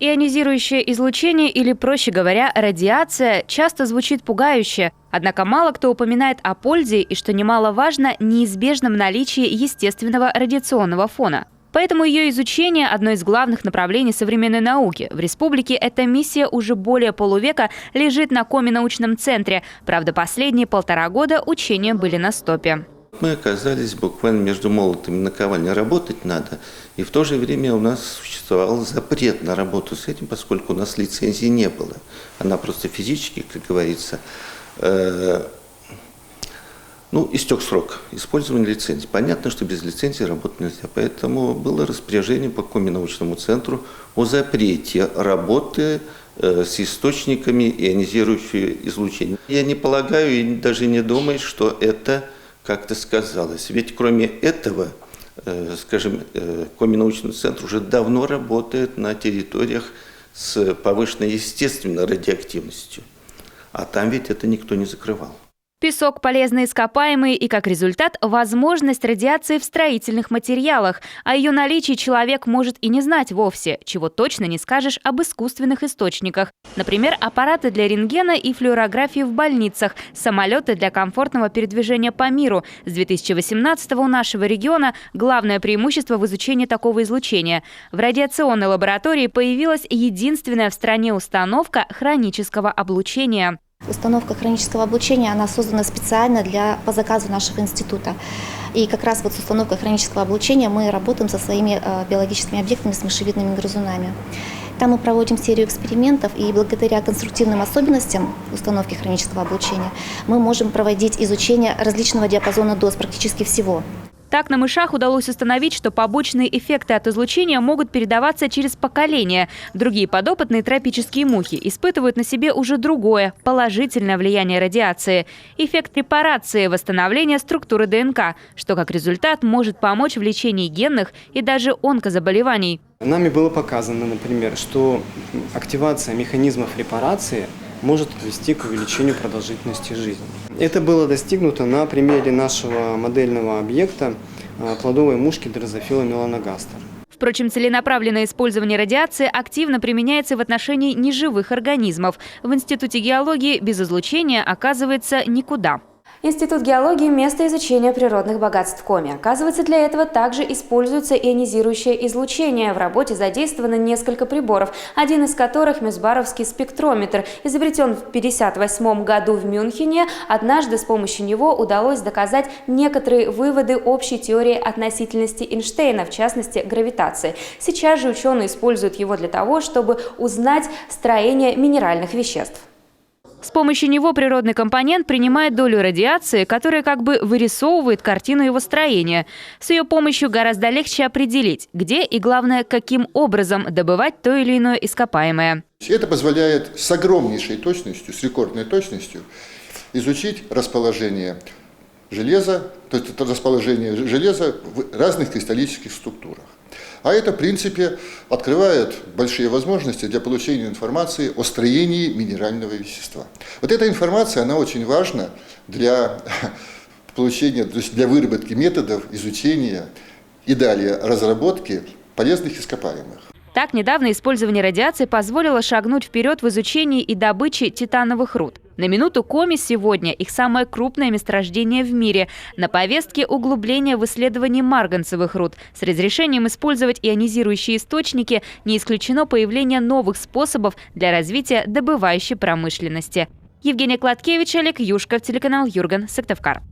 Ионизирующее излучение, или, проще говоря, радиация, часто звучит пугающе. Однако мало кто упоминает о пользе и, что немаловажно, неизбежном наличии естественного радиационного фона. Поэтому ее изучение – одно из главных направлений современной науки. В республике эта миссия уже более полувека лежит на Коми-научном центре. Правда, последние 1,5 года учения были на стопе. Мы оказались буквально между молотом и наковальней. Работать надо. И в то же время у нас существовал запрет на работу с этим, поскольку у нас лицензии не было. Она просто физически, как говорится, истек срок использования лицензии. Понятно, что без лицензии работать нельзя. Поэтому было распоряжение по Коми-научному центру о запрете работы с источниками ионизирующего излучения. Я не полагаю и даже не думаю, что это как-то сказалось. Ведь кроме этого, Коми-научный центр уже давно работает на территориях с повышенной естественной радиоактивностью. А там ведь это никто не закрывал. Песок – полезные ископаемые и, как результат, возможность радиации в строительных материалах. О ее наличии человек может и не знать вовсе, чего точно не скажешь об искусственных источниках. Например, аппараты для рентгена и флюорографии в больницах, самолеты для комфортного передвижения по миру. С 2018-го у нашего региона главное преимущество в изучении такого излучения. В радиационной лаборатории появилась единственная в стране установка хронического облучения. Установка хронического облучения, она создана специально по заказу нашего института. И как раз вот с установкой хронического облучения мы работаем со своими биологическими объектами, с мышевидными грызунами. Там мы проводим серию экспериментов, и благодаря конструктивным особенностям установки хронического облучения мы можем проводить изучение различного диапазона доз, практически всего. Так, на мышах удалось установить, что побочные эффекты от излучения могут передаваться через поколения. Другие подопытные тропические мухи испытывают на себе уже другое, положительное влияние радиации. Эффект репарации, восстановления структуры ДНК, что как результат может помочь в лечении генных и даже онкозаболеваний. Нами было показано, например, что активация механизмов репарации может привести к увеличению продолжительности жизни. Это было достигнуто на примере нашего модельного объекта плодовой мушки Дрозофила меланогастер. Впрочем, целенаправленное использование радиации активно применяется в отношении неживых организмов. В Институте геологии без излучения, оказывается, никуда. Институт геологии – место изучения природных богатств Коми. Оказывается, для этого также используется ионизирующее излучение. В работе задействовано несколько приборов, один из которых – Мюзбаровский спектрометр. Изобретен в 1958 году в Мюнхене. Однажды с помощью него удалось доказать некоторые выводы общей теории относительности Эйнштейна, в частности, гравитации. Сейчас же ученые используют его для того, чтобы узнать строение минеральных веществ. С помощью него природный компонент принимает долю радиации, которая как бы вырисовывает картину его строения. С ее помощью гораздо легче определить, где и, главное, каким образом добывать то или иное ископаемое. Это позволяет с огромнейшей точностью, с рекордной точностью изучить расположение железа, то есть расположение железа в разных кристаллических структурах. А это, в принципе, открывает большие возможности для получения информации о строении минерального вещества. Вот эта информация, она очень важна для получения, то есть для выработки методов изучения и далее разработки полезных ископаемых. Так, недавно использование радиации позволило шагнуть вперед в изучении и добыче титановых руд. На минуту Коми сегодня их самое крупное месторождение в мире. На повестке углубление в исследовании марганцевых руд. С разрешением использовать ионизирующие источники не исключено появление новых способов для развития добывающей промышленности. Евгения Кладкевич, Олег Юшков, телеканал Юрган, Сыктывкар.